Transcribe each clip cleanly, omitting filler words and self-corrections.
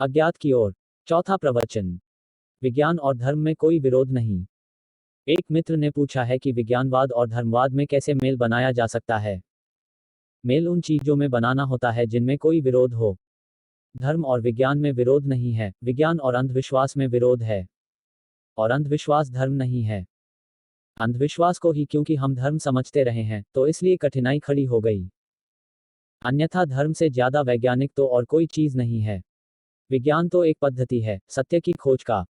अज्ञात की ओर। चौथा प्रवचन। विज्ञान और धर्म में कोई विरोध नहीं। एक मित्र ने पूछा है कि विज्ञानवाद और धर्मवाद में कैसे मेल बनाया जा सकता है। मेल उन चीजों में बनाना होता है जिनमें कोई विरोध हो। धर्म और विज्ञान में विरोध नहीं है, विज्ञान और अंधविश्वास में विरोध है। और अंधविश्वास धर्म नहीं है। अंधविश्वास को ही क्योंकि हम धर्म समझते रहे हैं, तो इसलिए कठिनाई खड़ी हो गई। अन्यथा धर्म से ज्यादा वैज्ञानिक तो और कोई चीज नहीं है। विज्ञान तो एक पद्धति है, सत्य की खोज का।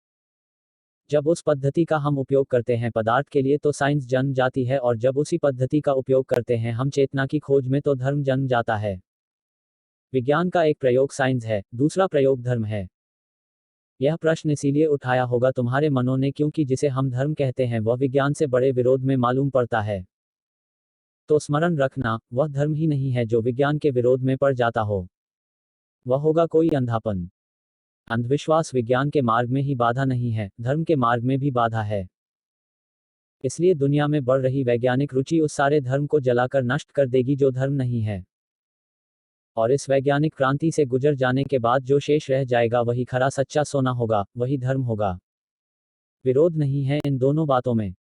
जब उस पद्धति का हम उपयोग करते हैं पदार्थ के लिए तो साइंस जन्म जाती है, और जब उसी पद्धति का उपयोग करते हैं हम चेतना की खोज में तो धर्म जन्म जाता है। विज्ञान का एक प्रयोग साइंस है, दूसरा प्रयोग धर्म है। यह प्रश्न इसीलिए उठाया होगा तुम्हारे मनों ने क्योंकि जिसे हम धर्म कहते हैं वह विज्ञान से बड़े विरोध में मालूम पड़ता है। तो स्मरण रखना, वह धर्म ही नहीं है जो विज्ञान के विरोध में पड़ जाता हो। वह होगा कोई अंधापन। अंधविश्वास विज्ञान के मार्ग में ही बाधा नहीं है, धर्म के मार्ग में भी बाधा है। इसलिए दुनिया में बढ़ रही वैज्ञानिक रुचि उस सारे धर्म को जलाकर नष्ट कर देगी जो धर्म नहीं है। और इस वैज्ञानिक क्रांति से गुजर जाने के बाद जो शेष रह जाएगा वही खरा सच्चा सोना होगा, वही धर्म होगा। विरोध नहीं है इन दोनों बातों में।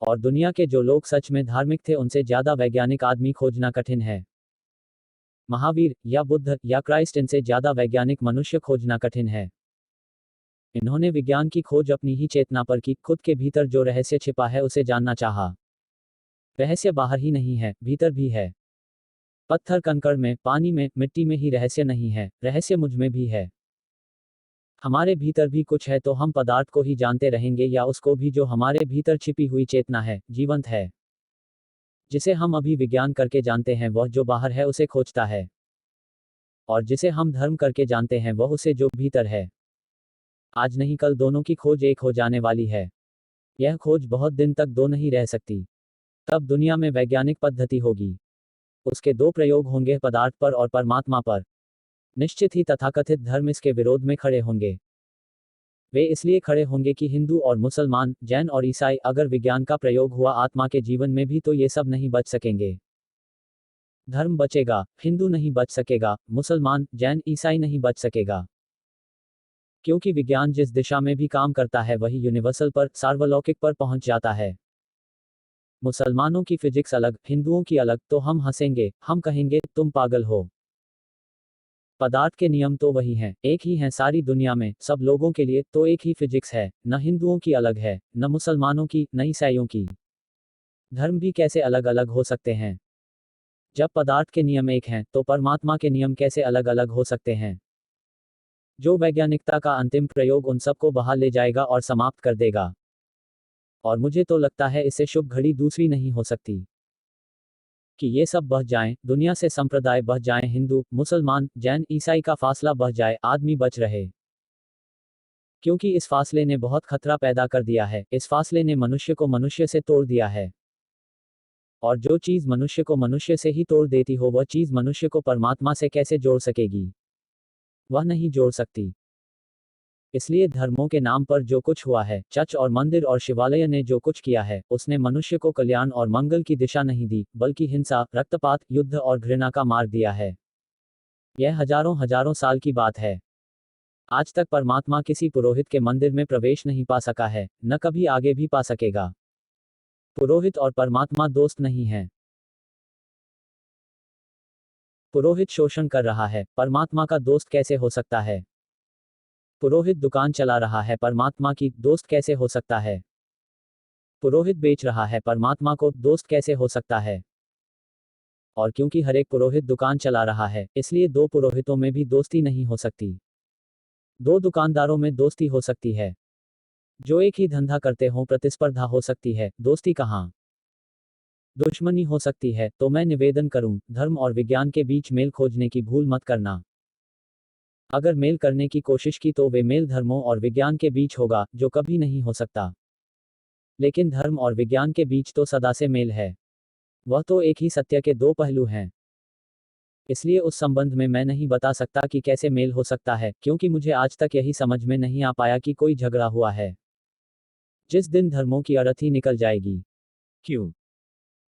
और दुनिया के जो लोग सच में धार्मिक थे उनसे ज्यादा वैज्ञानिक आदमी खोजना कठिन है। महावीर या बुद्ध या क्राइस्ट, इनसे ज्यादा वैज्ञानिक मनुष्य खोजना कठिन है। इन्होंने विज्ञान की खोज अपनी ही चेतना पर की, खुद के भीतर जो रहस्य छिपा है उसे जानना चाहा। रहस्य बाहर ही नहीं है, भीतर भी है। पत्थर कंकड़ में, पानी में, मिट्टी में ही रहस्य नहीं है, रहस्य मुझ में भी है। हमारे भीतर भी कुछ है, तो हम पदार्थ को ही जानते रहेंगे या उसको भी जो हमारे भीतर छिपी हुई चेतना है, जीवंत है। जिसे हम अभी विज्ञान करके जानते हैं वह जो बाहर है उसे खोजता है। और जिसे हम धर्म करके जानते हैं वह उसे जो भीतर है। आज नहीं कल दोनों की खोज एक हो जाने वाली है। यह खोज बहुत दिन तक दो नहीं रह सकती। तब दुनिया में वैज्ञानिक पद्धति होगी। उसके दो प्रयोग होंगे, पदार्थ पर और परमात्मा पर। निश्चित ही तथाकथित धर्म इसके विरोध में खड़े होंगे। वे इसलिए खड़े होंगे कि हिंदू और मुसलमान, जैन और ईसाई, अगर विज्ञान का प्रयोग हुआ आत्मा के जीवन में भी तो ये सब नहीं बच सकेंगे। धर्म बचेगा, हिंदू नहीं बच सकेगा, मुसलमान, जैन, ईसाई नहीं बच सकेगा। क्योंकि विज्ञान जिस दिशा में भी काम करता है वही यूनिवर्सल पर, सार्वलौकिक पर पहुंच जाता है। मुसलमानों की फिजिक्स अलग, हिंदुओं की अलग, तो हम हंसेंगे, हम कहेंगे तुम पागल हो। पदार्थ के नियम तो वही हैं, एक ही हैं सारी दुनिया में, सब लोगों के लिए, तो एक ही फिजिक्स है, न हिंदुओं की अलग है, न मुसलमानों की, न ईसाइयों की। धर्म भी कैसे अलग अलग हो सकते हैं? जब पदार्थ के नियम एक हैं, तो परमात्मा के नियम कैसे अलग अलग हो सकते हैं? जो वैज्ञानिकता का अंतिम प्रयोग उन सबको बहा ले जाएगा और समाप्त कर देगा। और मुझे तो लगता है इससे शुभ घड़ी दूसरी नहीं हो सकती। कि ये सब बह जाएं, दुनिया से संप्रदाय बह जाएं, हिंदू, मुसलमान, जैन, ईसाई का फासला बह जाए, आदमी बच रहे। क्योंकि इस फासले ने बहुत खतरा पैदा कर दिया है, इस फासले ने मनुष्य को मनुष्य से तोड़ दिया है। और जो चीज मनुष्य को मनुष्य से ही तोड़ देती हो वह चीज मनुष्य को परमात्मा से कैसे जोड़ सकेगी? वह नहीं जोड़ सकती। इसलिए धर्मों के नाम पर जो कुछ हुआ है, चर्च और मंदिर और शिवालय ने जो कुछ किया है, उसने मनुष्य को कल्याण और मंगल की दिशा नहीं दी, बल्कि हिंसा, रक्तपात, युद्ध और घृणा का मार्ग दिया है। यह हजारों हजारों साल की बात है। आज तक परमात्मा किसी पुरोहित के मंदिर में प्रवेश नहीं पा सका है, न कभी आगे भी पा सकेगा। पुरोहित और परमात्मा दोस्त नहीं है। पुरोहित शोषण कर रहा है, परमात्मा का दोस्त कैसे हो सकता है? पुरोहित दुकान चला रहा है, परमात्मा की दोस्त कैसे हो सकता है? पुरोहित बेच रहा है, परमात्मा को दोस्त कैसे हो सकता है? और क्योंकि हर एक पुरोहित दुकान चला रहा है, इसलिए दो पुरोहितों में भी दोस्ती नहीं हो सकती। दो दुकानदारों में दोस्ती हो सकती है। जो एक ही धंधा करते हों प्रतिस्पर्धा हो सकती है, दोस्ती कहाँ? दुश्मनी हो सकती है। तो मैं निवेदन करूं, धर्म और विज्ञान के बीच मेल खोजने की भूल मत करना। अगर मेल करने की कोशिश की तो वे मेल धर्मों और विज्ञान के बीच होगा, जो कभी नहीं हो सकता। लेकिन धर्म और विज्ञान के बीच तो सदा से मेल है। वह तो एक ही सत्य के दो पहलू हैं। इसलिए उस संबंध में मैं नहीं बता सकता कि कैसे मेल हो सकता है, क्योंकि मुझे आज तक यही समझ में नहीं आ पाया कि कोई झगड़ा हुआ है। जिस दिन धर्मों की अड़थी निकल जाएगी। क्यों?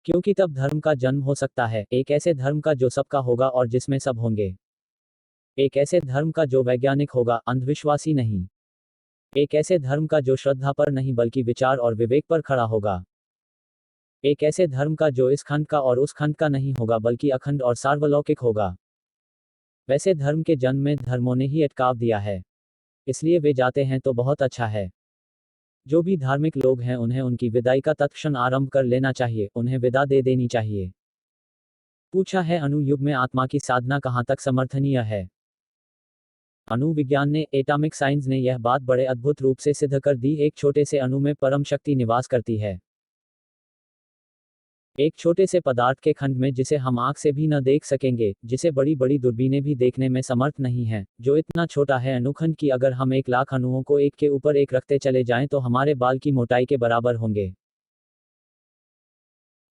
क्योंकि तब धर्म का जन्म हो सकता है, एक ऐसे धर्म का जो सबका होगा और जिसमें सब होंगे। एक ऐसे धर्म का जो वैज्ञानिक होगा, अंधविश्वासी नहीं। एक ऐसे धर्म का जो श्रद्धा पर नहीं बल्कि विचार और विवेक पर खड़ा होगा। एक ऐसे धर्म का जो इस खंड का और उस खंड का नहीं होगा बल्कि अखंड और सार्वलौकिक होगा। वैसे धर्म के जन्म में धर्मों ने ही अटकाव दिया है, इसलिए वे जाते हैं तो बहुत अच्छा है। जो भी धार्मिक लोग हैं उन्हें उनकी विदाई का तत्क्षण आरंभ कर लेना चाहिए, उन्हें विदा दे देनी चाहिए। पूछा है अणुयुग में आत्मा की साधना कहाँ तक समर्थनीय है। अणु विज्ञान ने, एटॉमिक साइंस ने यह बात बड़े अद्भुत रूप से सिद्ध कर दी। एक छोटे से अणु में परम शक्ति निवास करती है। एक छोटे से पदार्थ के खंड में जिसे हम आंख से भी न देख सकेंगे, जिसे बड़ी बड़ी दूरबीनें भी देखने में समर्थ नहीं हैं, जो इतना छोटा है अनुखंड कि अगर हम 1,00,000 अणुओं को एक के ऊपर एक रखते चले जाएं तो हमारे बाल की मोटाई के बराबर होंगे।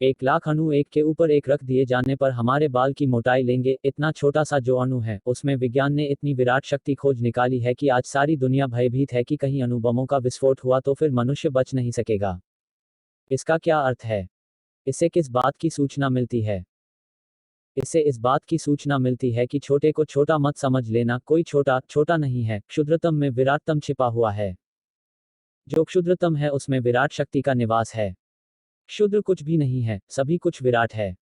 1,00,000 अणु एक के ऊपर एक रख दिए जाने पर हमारे बाल की मोटाई लेंगे। इतना छोटा सा जो अणु है उसमें विज्ञान ने इतनी विराट शक्ति खोज निकाली है कि आज सारी दुनिया भयभीत है कि कहीं अणु बमों का विस्फोट हुआ तो फिर मनुष्य बच नहीं सकेगा। इसका क्या अर्थ है? इससे किस बात की सूचना मिलती है? इससे इस बात की सूचना मिलती है कि छोटे को छोटा मत समझ लेना। कोई छोटा छोटा नहीं है, क्षुद्रतम में विराटतम छिपा हुआ है। जो क्षुद्रतम है उसमें विराट शक्ति का निवास है। क्षुद्र कुछ भी नहीं है, सभी कुछ विराट है।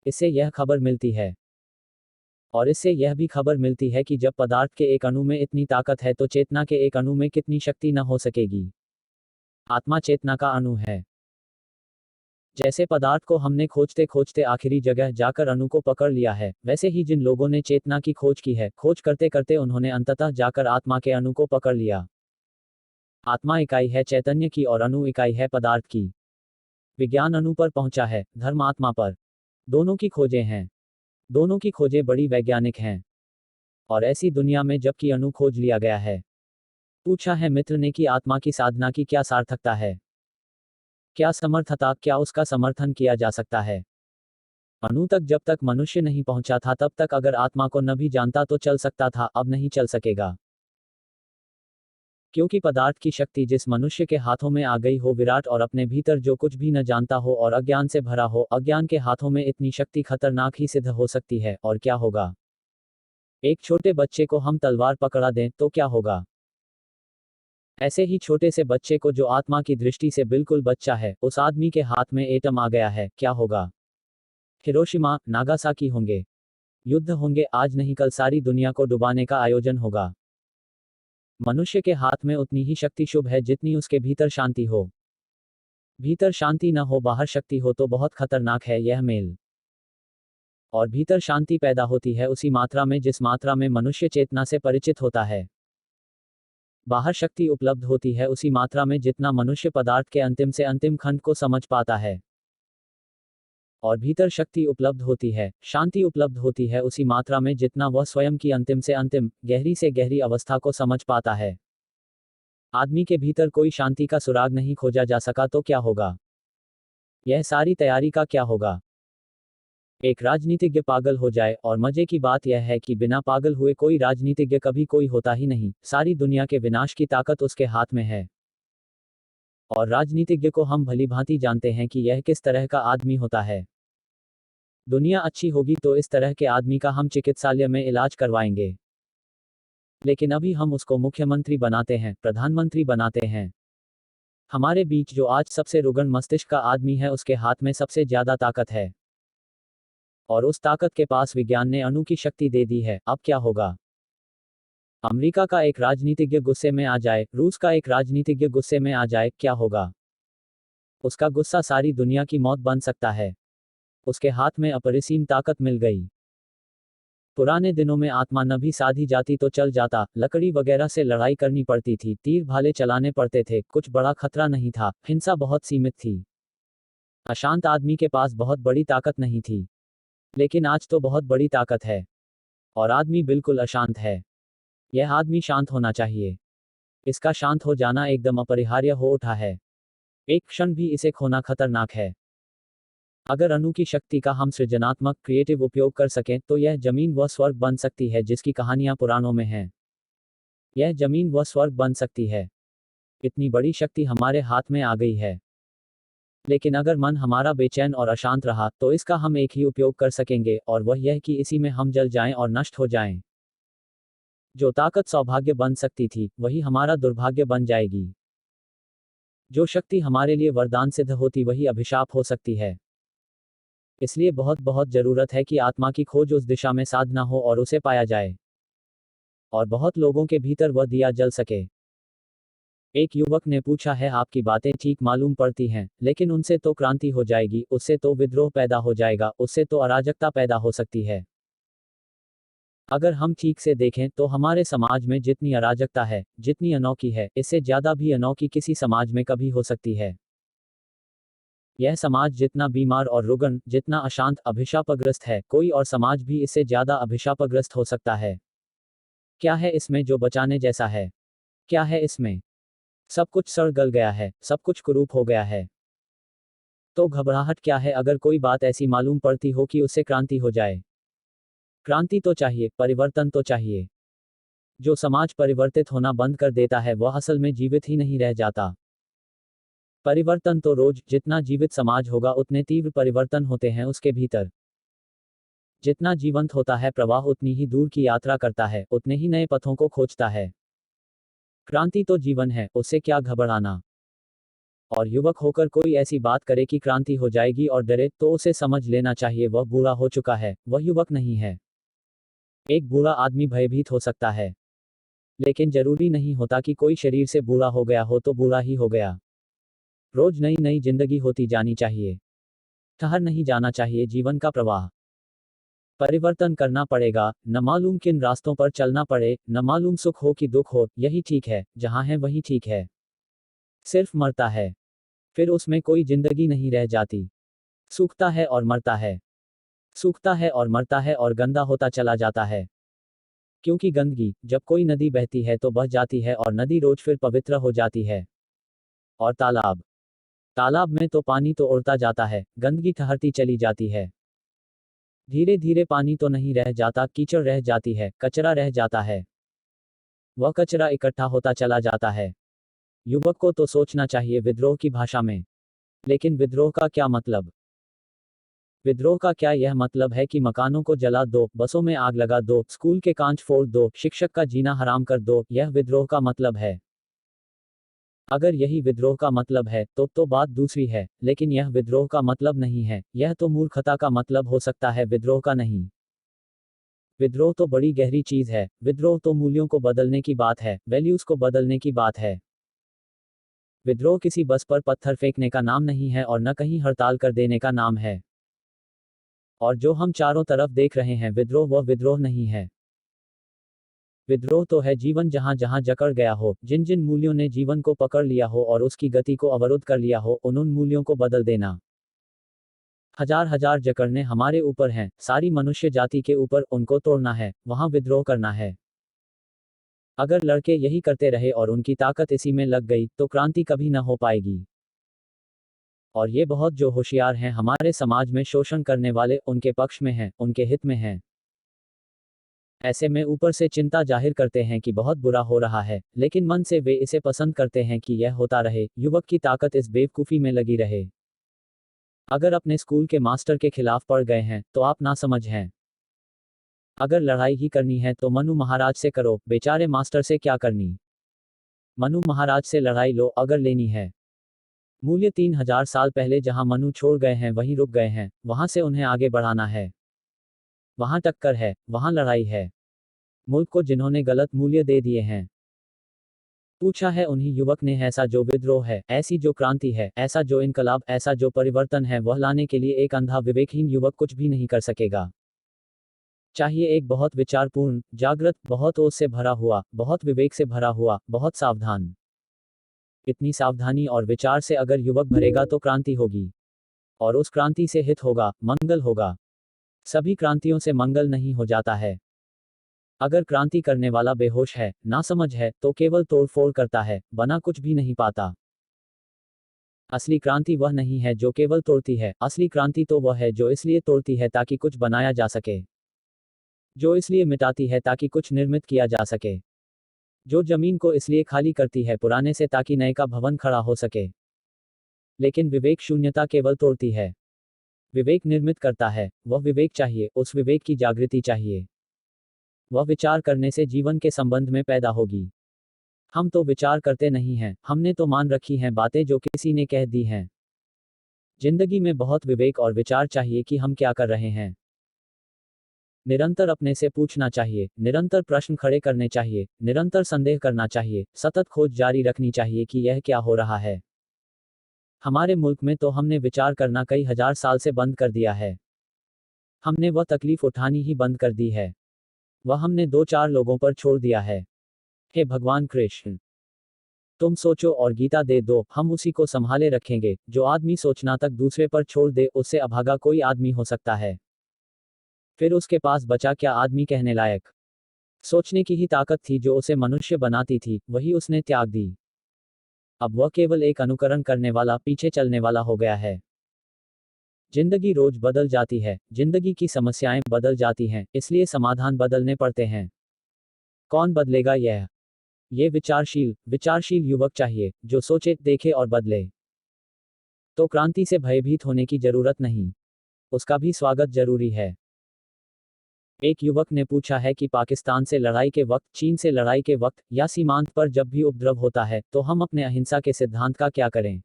इससे यह खबर मिलती है, और इससे यह भी खबर मिलती है कि जब पदार्थ के एक अणु में इतनी ताकत है तो चेतना के एक अणु में कितनी शक्ति न हो सकेगी। आत्मा चेतना का अणु है। जैसे पदार्थ को हमने खोजते खोजते आखिरी जगह जाकर अणु को पकड़ लिया है, वैसे ही जिन लोगों ने चेतना की खोज की है, खोज करते करते उन्होंने अंततः जाकर आत्मा के अणु को पकड़ लिया। आत्मा इकाई है चैतन्य की और अणु इकाई है पदार्थ की। विज्ञान अणु पर पहुंचा है, धर्म आत्मा पर। दोनों की खोजें हैं। दोनों की खोजें बड़ी वैज्ञानिक हैं। और ऐसी दुनिया में जबकि अणु खोज लिया गया है। पूछा है मित्र ने कि आत्मा की साधना की क्या सार्थकता है, क्या समर्थता, क्या उसका समर्थन किया जा सकता है। अणु तक जब तक मनुष्य नहीं पहुंचा था तब तक अगर आत्मा को न भी जानता तो चल सकता था, अब नहीं चल सकेगा। क्योंकि पदार्थ की शक्ति जिस मनुष्य के हाथों में आ गई हो विराट और अपने भीतर जो कुछ भी न जानता हो और अज्ञान से भरा हो, अज्ञान के हाथों में इतनी शक्ति खतरनाक ही सिद्ध हो सकती है। और क्या होगा? एक छोटे बच्चे को हम तलवार पकड़ा दें तो क्या होगा? ऐसे ही छोटे से बच्चे को जो आत्मा की दृष्टि से बिल्कुल बच्चा है, उस आदमी के हाथ में एटम आ गया है, क्या होगा? हिरोशिमा, नागासाकी होंगे। युद्ध होंगे, आज नहीं कल सारी दुनिया को डुबाने का आयोजन होगा। मनुष्य के हाथ में उतनी ही शक्ति शुभ है जितनी उसके भीतर शांति हो। भीतर शांति न हो, बाहर शक्ति हो तो बहुत खतरनाक है यह मेल। और भीतर शांति पैदा होती है उसी मात्रा में जिस मात्रा में मनुष्य चेतना से परिचित होता है। बाहर शक्ति उपलब्ध होती है उसी मात्रा में जितना मनुष्य पदार्थ के अंतिम से अंतिम खंड को समझ पाता है। और भीतर शक्ति उपलब्ध होती है, शांति उपलब्ध होती है उसी मात्रा में जितना वह स्वयं की अंतिम से अंतिम, गहरी से गहरी अवस्था को समझ पाता है। आदमी के भीतर कोई शांति का सुराग नहीं खोजा जा सका तो क्या होगा? यह सारी तैयारी का क्या होगा? एक राजनीतिज्ञ पागल हो जाए, और मजे की बात यह है कि बिना पागल हुए कोई राजनीतिज्ञ कभी कोई होता ही नहीं। सारी दुनिया के विनाश की ताकत उसके हाथ में है। और राजनीतिज्ञ को हम भली भांति जानते हैं कि यह किस तरह का आदमी होता है। दुनिया अच्छी होगी तो इस तरह के आदमी का हम चिकित्सालय में इलाज करवाएंगे। लेकिन अभी हम उसको मुख्यमंत्री बनाते हैं, प्रधानमंत्री बनाते हैं। हमारे बीच जो आज सबसे रुग्ण मस्तिष्क का आदमी है उसके हाथ में सबसे ज्यादा ताकत है। और उस ताकत के पास विज्ञान ने अणु की शक्ति दे दी है। अब क्या होगा? अमेरिका का एक राजनीतिज्ञ गुस्से में आ जाए, रूस का एक राजनीतिज्ञ गुस्से में आ जाए, क्या होगा? उसका गुस्सा सारी दुनिया की मौत बन सकता है। उसके हाथ में अपरिसीम ताकत मिल गई। पुराने दिनों में आत्मा न भी साधी जाती तो चल जाता, लकड़ी वगैरह से लड़ाई करनी पड़ती थी, तीर भाले चलाने पड़ते थे, कुछ बड़ा खतरा नहीं था, हिंसा बहुत सीमित थी। अशांत आदमी के पास बहुत बड़ी ताकत नहीं थी। लेकिन आज तो बहुत बड़ी ताकत है। और आदमी बिल्कुल अशांत है। यह आदमी शांत होना चाहिए। इसका शांत हो जाना एकदम अपरिहार्य हो उठा है। एक क्षण भी इसे खोना खतरनाक है। अगर अणु की शक्ति का हम सृजनात्मक क्रिएटिव उपयोग कर सकें तो यह जमीन व स्वर्ग बन सकती है जिसकी कहानियां पुराणों में हैं। यह जमीन व स्वर्ग बन सकती है। इतनी बड़ी शक्ति हमारे हाथ में आ गई है। लेकिन अगर मन हमारा बेचैन और अशांत रहा तो इसका हम एक ही उपयोग कर सकेंगे, और वह यह कि इसी में हम जल जाएं और नष्ट हो जाएं। जो ताकत सौभाग्य बन सकती थी वही हमारा दुर्भाग्य बन जाएगी। जो शक्ति हमारे लिए वरदान सिद्ध होती वही अभिशाप हो सकती है। इसलिए बहुत बहुत जरूरत है कि आत्मा की खोज उस दिशा में साधना हो और उसे पाया जाए और बहुत लोगों के भीतर वह दिया जल सके। एक युवक ने पूछा है, आपकी बातें ठीक मालूम पड़ती हैं, लेकिन उनसे तो क्रांति हो जाएगी, उससे तो विद्रोह पैदा हो जाएगा, उससे तो अराजकता पैदा हो सकती है। अगर हम ठीक से देखें तो हमारे समाज में जितनी अराजकता है, जितनी अनोखी है, इससे ज्यादा भी अनोखी किसी समाज में कभी हो सकती है। यह समाज जितना बीमार और रुग्ण, जितना अशांत, अभिशापग्रस्त है, कोई और समाज भी इससे ज्यादा अभिशापग्रस्त हो सकता है। क्या है इसमें जो बचाने जैसा है? क्या है इसमें? सब कुछ सड़ गल गया है, सब कुछ कुरूप हो गया है। तो घबराहट क्या है अगर कोई बात ऐसी मालूम पड़ती हो कि उससे क्रांति हो जाए? क्रांति तो चाहिए, परिवर्तन तो चाहिए। जो समाज परिवर्तित होना बंद कर देता है वह असल में जीवित ही नहीं रह जाता। परिवर्तन तो रोज, जितना जीवित समाज होगा उतने तीव्र परिवर्तन होते हैं उसके भीतर। जितना जीवंत होता है प्रवाह उतनी ही दूर की यात्रा करता है, उतने ही नए पथों को खोजता है। क्रांति तो जीवन है, उससे क्या घबराना। और युवक होकर कोई ऐसी बात करे कि क्रांति हो जाएगी और डरे, तो उसे समझ लेना चाहिए वह बूढ़ा हो चुका है, वह युवक नहीं है। एक बूढ़ा आदमी भयभीत हो सकता है, लेकिन जरूरी नहीं होता कि कोई शरीर से बूढ़ा हो गया हो तो बूढ़ा ही हो गया। रोज नई नई जिंदगी होती जानी चाहिए। ठहर नहीं जाना चाहिए जीवन का प्रवाह। परिवर्तन करना पड़ेगा, न मालूम किन रास्तों पर चलना पड़े, न मालूम सुख हो कि दुख हो, यही ठीक है, जहां है वही ठीक है। सिर्फ मरता है, फिर उसमें कोई जिंदगी नहीं रह जाती। सूखता है और मरता है, सूखता है और मरता है और गंदा होता चला जाता है। क्योंकि गंदगी, जब कोई नदी बहती है तो बह जाती है और नदी रोज फिर पवित्र हो जाती है। और तालाब, तालाब में तो पानी तो उड़ता जाता है, गंदगी ठहरती चली जाती है। धीरे धीरे पानी तो नहीं रह जाता, कीचड़ रह जाती है, कचरा रह जाता है। वह कचरा इकट्ठा होता चला जाता है। युवक को तो सोचना चाहिए विद्रोह की भाषा में। लेकिन विद्रोह का क्या मतलब? विद्रोह का क्या यह मतलब है कि मकानों को जला दो, बसों में आग लगा दो, स्कूल के कांच फोड़ दो, शिक्षक का जीना हराम कर दो, यह विद्रोह का मतलब है? अगर यही विद्रोह का मतलब है तो बात दूसरी है, लेकिन यह विद्रोह का मतलब नहीं है, यह तो मूर्खता का मतलब हो सकता है, विद्रोह का नहीं। विद्रोह तो बड़ी गहरी चीज है, विद्रोह तो मूल्यों को बदलने की बात है, वैल्यूज को बदलने की बात है। विद्रोह किसी बस पर पत्थर फेंकने का नाम नहीं है और न कहीं हड़ताल कर देने का नाम है। और जो हम चारों तरफ देख रहे हैं विद्रोह, वह विद्रोह नहीं है। विद्रोह तो है जीवन जहां जहां जकड़ गया हो, जिन जिन मूल्यों ने जीवन को पकड़ लिया हो और उसकी गति को अवरुद्ध कर लिया हो, उन मूल्यों को बदल देना। हजार हजार जकड़ने हमारे ऊपर हैं, सारी मनुष्य जाति के ऊपर, उनको तोड़ना है, वहां विद्रोह करना है। अगर लड़के यही करते रहे और उनकी ताकत इसी में लग गई तो क्रांति कभी न हो पाएगी। और ये बहुत जो होशियार हैं हमारे समाज में शोषण करने वाले, उनके पक्ष में हैं, उनके हित में हैं। ऐसे में ऊपर से चिंता जाहिर करते हैं कि बहुत बुरा हो रहा है, लेकिन मन से वे इसे पसंद करते हैं कि यह होता रहे, युवक की ताकत इस बेवकूफी में लगी रहे। अगर अपने स्कूल के मास्टर के खिलाफ पड़ गए हैं तो आप नासमझ हैं। अगर लड़ाई ही करनी है तो मनु महाराज से करो, बेचारे मास्टर से क्या करनी। मनु महाराज से लड़ाई लो अगर लेनी है। मूल्य 3000 साल पहले जहां मनु छोड़ गए हैं वहीं रुक गए हैं, वहां से उन्हें आगे बढ़ाना है। वहां टक्कर है, वहां लड़ाई है। मुल्क को जिन्होंने गलत मूल्य दे दिए हैं। पूछा है उन्हीं युवक ने, ऐसा जो विद्रोह है, ऐसी जो क्रांति है, ऐसा जो इनकलाब, ऐसा जो परिवर्तन है, वह लाने के लिए एक अंधा विवेकहीन युवक कुछ भी नहीं कर सकेगा। चाहिए एक बहुत विचारपूर्ण, जागृत, बहुत ओज से भरा हुआ, बहुत विवेक से भरा हुआ, बहुत सावधान। इतनी सावधानी और विचार से अगर युवक भरेगा तो क्रांति होगी। और उस क्रांति से हित होगा, मंगल होगा। सभी क्रांतियों से मंगल नहीं हो जाता है। अगर क्रांति करने वाला बेहोश है, नासमझ है, तो केवल तोड़फोड़ करता है, बना कुछ भी नहीं पाता। असली क्रांति वह नहीं है जो केवल तोड़ती है, असली क्रांति तो वह है जो इसलिए तोड़ती है ताकि कुछ बनाया जा सके, जो इसलिए मिटाती है ताकि कुछ निर्मित किया जा सके, जो जमीन को इसलिए खाली करती है पुराने से ताकि नए का भवन खड़ा हो सके। लेकिन विवेक शून्यता केवल तोड़ती है, विवेक निर्मित करता है। वह विवेक चाहिए, उस विवेक की जागृति चाहिए। वह विचार करने से जीवन के संबंध में पैदा होगी। हम तो विचार करते नहीं हैं, हमने तो मान रखी हैं बातें जो किसी ने कह दी हैं। जिंदगी में बहुत विवेक और विचार चाहिए कि हम क्या कर रहे हैं। निरंतर अपने से पूछना चाहिए, निरंतर प्रश्न खड़े करने चाहिए, निरंतर संदेह करना चाहिए, सतत खोज जारी रखनी चाहिए कि यह क्या हो रहा है। हमारे मुल्क में तो हमने विचार करना कई हजार साल से बंद कर दिया है। हमने वह तकलीफ उठानी ही बंद कर दी है। वह हमने दो चार लोगों पर छोड़ दिया है। हे भगवान कृष्ण, तुम सोचो और गीता दे दो, हम उसी को संभाले रखेंगे। जो आदमी सोचना तक दूसरे पर छोड़ दे, उससे अभागा कोई आदमी हो सकता है। फिर उसके पास बचा क्या आदमी कहने लायक। सोचने की ही ताकत थी जो उसे मनुष्य बनाती थी, वही उसने त्याग दी। अब वह केवल एक अनुकरण करने वाला, पीछे चलने वाला हो गया है। जिंदगी रोज बदल जाती है, जिंदगी की समस्याएं बदल जाती हैं, इसलिए समाधान बदलने पड़ते हैं। कौन बदलेगा यह? ये विचारशील युवक चाहिए, जो सोचे, देखे और बदले। तो क्रांति से भयभीत होने की जरूरत नहीं, उसका भी स्वागत जरूरी है। एक युवक ने पूछा है कि पाकिस्तान से लड़ाई के वक्त, चीन से लड़ाई के वक्त, या सीमांत पर जब भी उपद्रव होता है, तो हम अपने अहिंसा के सिद्धांत का क्या करें?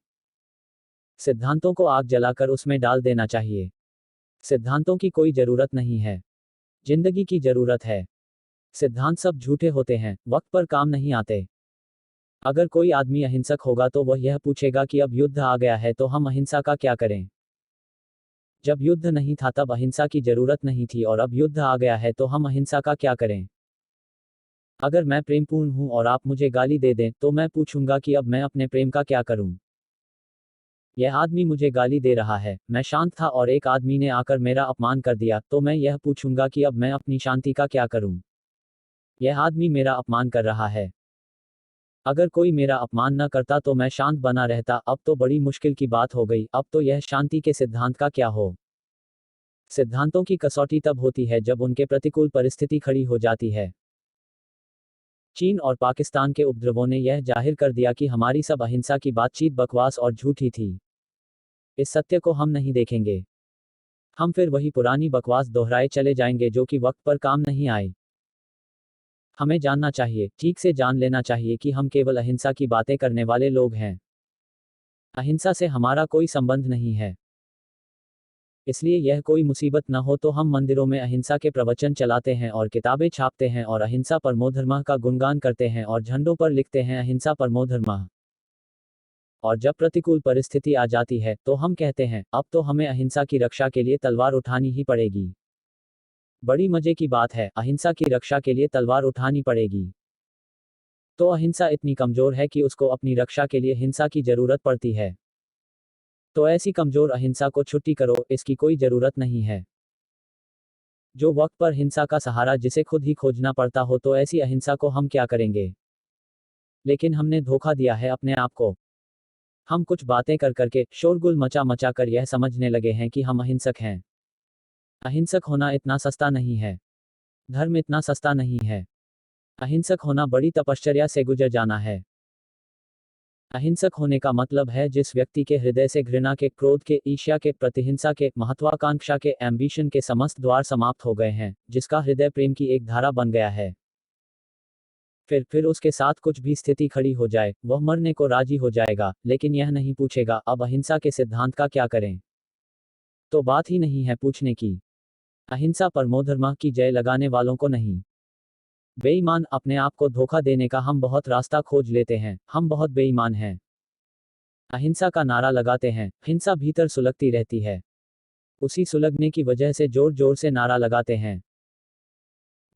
सिद्धांतों को आग जलाकर उसमें डाल देना चाहिए। सिद्धांतों की कोई जरूरत नहीं है, जिंदगी की जरूरत है। सिद्धांत सब झूठे होते हैं, वक्त पर काम नहीं आते। अगर कोई आदमी अहिंसक होगा तो वह यह पूछेगा कि अब युद्ध आ गया है तो हम अहिंसा का क्या करें। जब युद्ध नहीं था तब अहिंसा की जरूरत नहीं थी, और अब युद्ध आ गया है तो हम अहिंसा का क्या करें। अगर मैं प्रेमपूर्ण हूं और आप मुझे गाली दे दें, तो मैं पूछूंगा कि अब मैं अपने प्रेम का क्या करूं। यह आदमी मुझे गाली दे रहा है, मैं शांत था और एक आदमी ने आकर मेरा अपमान कर दिया, तो मैं यह पूछूंगा कि अब मैं अपनी शांति का क्या करूं। यह आदमी मेरा अपमान कर रहा है। अगर कोई मेरा अपमान न करता तो मैं शांत बना रहता, अब तो बड़ी मुश्किल की बात हो गई। अब तो यह शांति के सिद्धांत का क्या हो। सिद्धांतों की कसौटी तब होती है जब उनके प्रतिकूल परिस्थिति खड़ी हो जाती है। चीन और पाकिस्तान के उपद्रवों ने यह जाहिर कर दिया कि हमारी सब अहिंसा की बातचीत बकवास और झूठी थी। इस सत्य को हम नहीं देखेंगे, हम फिर वही पुरानी बकवास दोहराए चले जाएंगे जो कि वक्त पर काम नहीं आई। हमें जानना चाहिए, ठीक से जान लेना चाहिए कि हम केवल अहिंसा की बातें करने वाले लोग हैं। अहिंसा से हमारा कोई संबंध नहीं है। इसलिए यह कोई मुसीबत न हो तो हम मंदिरों में अहिंसा के प्रवचन चलाते हैं और किताबें छापते हैं और अहिंसा परमो धर्मः का गुणगान करते हैं और झंडों पर लिखते हैं अहिंसा परमो धर्मः। और जब प्रतिकूल परिस्थिति आ जाती है तो हम कहते हैं अब तो हमें अहिंसा की रक्षा के लिए तलवार उठानी ही पड़ेगी। बड़ी मजे की बात है, अहिंसा की रक्षा के लिए तलवार उठानी पड़ेगी। तो अहिंसा इतनी कमजोर है कि उसको अपनी रक्षा के लिए हिंसा की जरूरत पड़ती है। तो ऐसी कमजोर अहिंसा को छुट्टी करो, इसकी कोई जरूरत नहीं है। जो वक्त पर हिंसा का सहारा जिसे खुद ही खोजना पड़ता हो, तो ऐसी अहिंसा को हम क्या करेंगे। लेकिन हमने धोखा दिया है अपने आप को। हम कुछ बातें कर करके, शोरगुल मचा मचा कर यह समझने लगे हैं कि हम अहिंसक हैं। अहिंसक होना इतना सस्ता नहीं है, धर्म इतना सस्ता नहीं है। अहिंसक होना बड़ी तपश्चर्या से गुजर जाना है। अहिंसक होने का मतलब है जिस व्यक्ति के हृदय से घृणा के, क्रोध के, ईर्ष्या के, प्रतिहिंसा के, महत्वाकांक्षा के, एम्बिशन के समस्त द्वार समाप्त हो गए हैं, जिसका हृदय प्रेम की एक धारा बन गया है। फिर उसके साथ कुछ भी स्थिति खड़ी हो जाए, वह मरने को राजी हो जाएगा, लेकिन यह नहीं पूछेगा अब अहिंसा के सिद्धांत का क्या करें। तो बात ही नहीं है पूछने की। अहिंसा परमो धर्मः की जय लगाने वालों को नहीं। बेईमान, अपने आप को धोखा देने का हम बहुत रास्ता खोज लेते हैं, हम बहुत बेईमान हैं। अहिंसा का नारा लगाते हैं, हिंसा भीतर सुलगती रहती है। उसी सुलगने की वजह से जोर जोर से नारा लगाते हैं।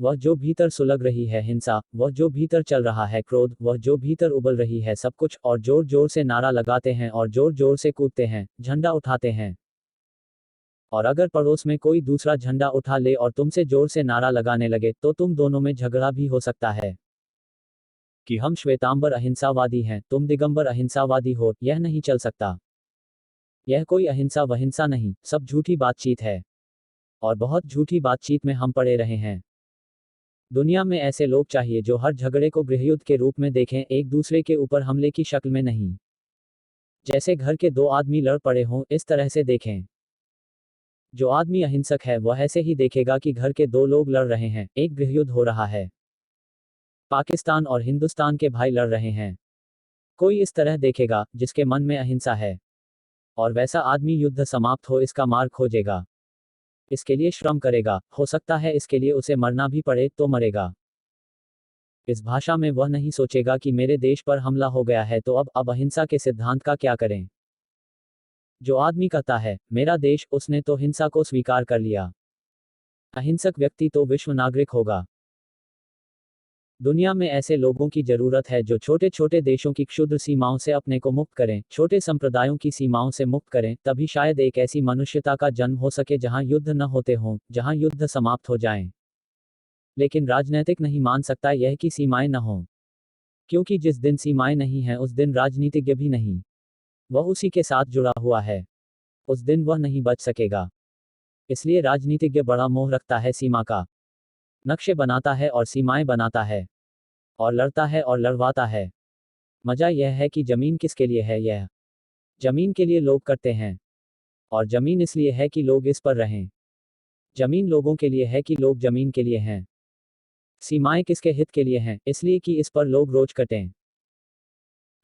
वह जो भीतर सुलग रही है हिंसा, वह जो भीतर चल रहा है क्रोध, वह जो भीतर उबल रही है सब कुछ, और जोर जोर से नारा लगाते हैं और जोर जोर से कूदते हैं, झंडा उठाते हैं। और अगर पड़ोस में कोई दूसरा झंडा उठा ले और तुमसे जोर से नारा लगाने लगे, तो तुम दोनों में झगड़ा भी हो सकता है। कि हम श्वेतांबर अहिंसावादी हैं, तुम दिगंबर अहिंसावादी हो, यह नहीं चल सकता। यह कोई अहिंसा वहिंसा नहीं, सब झूठी बातचीत है। और बहुत झूठी बातचीत में हम पड़े रहे हैं। दुनिया में ऐसे लोग चाहिए जो हर झगड़े को गृहयुद्ध के रूप में देखें, एक दूसरे के ऊपर हमले की शक्ल में नहीं। जैसे घर के दो आदमी लड़ पड़े हों, इस तरह से देखें। जो आदमी अहिंसक है वह ऐसे ही देखेगा कि घर के दो लोग लड़ रहे हैं, एक गृहयुद्ध हो रहा है, पाकिस्तान और हिंदुस्तान के भाई लड़ रहे हैं। कोई इस तरह देखेगा जिसके मन में अहिंसा है, और वैसा आदमी युद्ध समाप्त हो इसका मार्ग खोजेगा, इसके लिए श्रम करेगा, हो सकता है इसके लिए उसे मरना भी पड़े तो मरेगा। इस भाषा में वह नहीं सोचेगा कि मेरे देश पर हमला हो गया है तो अब अहिंसा के सिद्धांत का क्या करें। जो आदमी कहता है मेरा देश, उसने तो हिंसा को स्वीकार कर लिया। अहिंसक व्यक्ति तो विश्व नागरिक होगा। दुनिया में ऐसे लोगों की जरूरत है जो छोटे छोटे देशों की क्षुद्र सीमाओं से अपने को मुक्त करें, छोटे संप्रदायों की सीमाओं से मुक्त करें, तभी शायद एक ऐसी मनुष्यता का जन्म हो सके जहां युद्ध न होते हों, जहां युद्ध समाप्त हो जाएं। लेकिन राजनीतिक नहीं मान सकता यह कि सीमाएं न हों, क्योंकि जिस दिन सीमाएं नहीं हैं उस दिन राजनीतिज्ञ भी नहीं, वह उसी के साथ जुड़ा हुआ है, उस दिन वह नहीं बच सकेगा। इसलिए राजनीतिज्ञ बड़ा मोह रखता है सीमा का, नक्शे बनाता है और सीमाएं बनाता है, और लड़ता है और लड़वाता है। मजा यह है कि जमीन किसके लिए है, यह जमीन के लिए लोग करते हैं, और जमीन इसलिए है कि लोग इस पर रहें। जमीन लोगों के लिए है कि लोग जमीन के लिए हैं। सीमाएं किसके हित के लिए हैं, इसलिए कि इस पर लोग रोज कटें।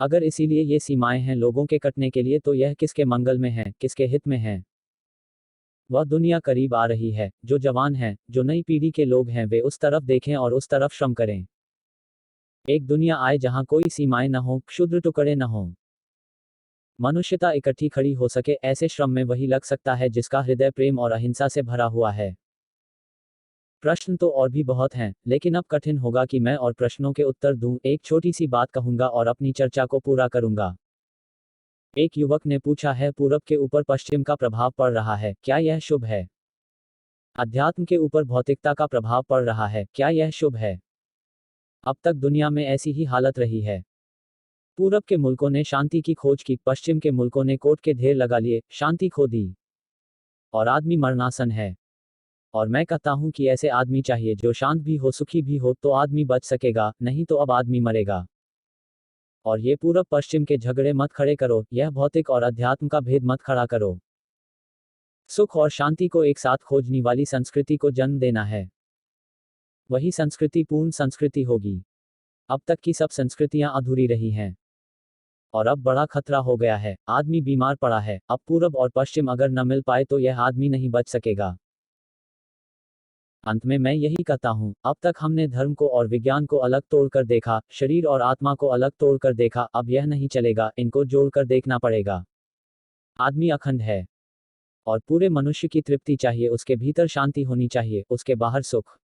अगर इसीलिए ये सीमाएं हैं लोगों के कटने के लिए, तो यह किसके मंगल में है, किसके हित में है। वह दुनिया करीब आ रही है, जो जवान हैं, जो नई पीढ़ी के लोग हैं, वे उस तरफ देखें और उस तरफ श्रम करें। एक दुनिया आए जहां कोई सीमाएं न हो, क्षुद्र टुकड़े न हों, मनुष्यता इकट्ठी खड़ी हो सके। ऐसे श्रम में वही लग सकता है जिसका हृदय प्रेम और अहिंसा से भरा हुआ है। प्रश्न तो और भी बहुत हैं, लेकिन अब कठिन होगा कि मैं और प्रश्नों के उत्तर दूं। एक छोटी सी बात कहूंगा और अपनी चर्चा को पूरा करूंगा। एक युवक ने पूछा है, पूरब के ऊपर पश्चिम का प्रभाव पड़ रहा है, क्या यह शुभ है? अध्यात्म के ऊपर भौतिकता का प्रभाव पड़ रहा है, क्या यह शुभ है? अब तक दुनिया में ऐसी ही हालत रही है। पूरब के मुल्कों ने शांति की खोज की, पश्चिम के मुल्कों ने कोट के ढेर लगा लिए, शांति खो दी, और आदमी मरनासन है। और मैं कहता हूं कि ऐसे आदमी चाहिए जो शांत भी हो, सुखी भी हो, तो आदमी बच सकेगा, नहीं तो अब आदमी मरेगा। और ये पूरब पश्चिम के झगड़े मत खड़े करो, यह भौतिक और अध्यात्म का भेद मत खड़ा करो। सुख और शांति को एक साथ खोजने वाली संस्कृति को जन्म देना है, वही संस्कृति पूर्ण संस्कृति होगी। अब तक की सब संस्कृतियां अधूरी रही हैं, और अब बड़ा खतरा हो गया है, आदमी बीमार पड़ा है। अब पूरब और पश्चिम अगर न मिल पाए तो यह आदमी नहीं बच सकेगा। अंत में मैं यही कहता हूं, अब तक हमने धर्म को और विज्ञान को अलग तोड़कर देखा, शरीर और आत्मा को अलग तोड़कर देखा, अब यह नहीं चलेगा, इनको जोड़कर देखना पड़ेगा। आदमी अखंड है, और पूरे मनुष्य की तृप्ति चाहिए, उसके भीतर शांति होनी चाहिए, उसके बाहर सुख,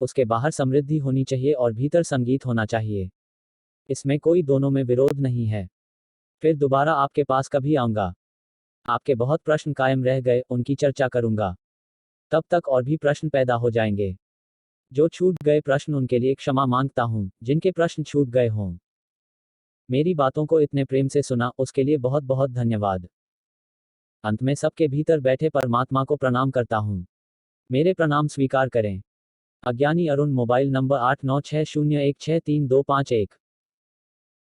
उसके बाहर समृद्धि होनी चाहिए, और भीतर संगीत होना चाहिए। इसमें कोई दोनों में विरोध नहीं है। फिर दोबारा आपके पास कभी आऊंगा। आपके बहुत प्रश्न कायम रह गए, उनकी चर्चा करूंगा। तब तक और भी प्रश्न पैदा हो जाएंगे। जो छूट गए प्रश्न, उनके लिए क्षमा मांगता हूं, जिनके प्रश्न छूट गए हों। मेरी बातों को इतने प्रेम से सुना, उसके लिए बहुत बहुत धन्यवाद। अंत में सबके भीतर बैठे परमात्मा को प्रणाम करता हूं। मेरे प्रणाम स्वीकार करें। अज्ञानी अरुण, मोबाइल नंबर 8960163251।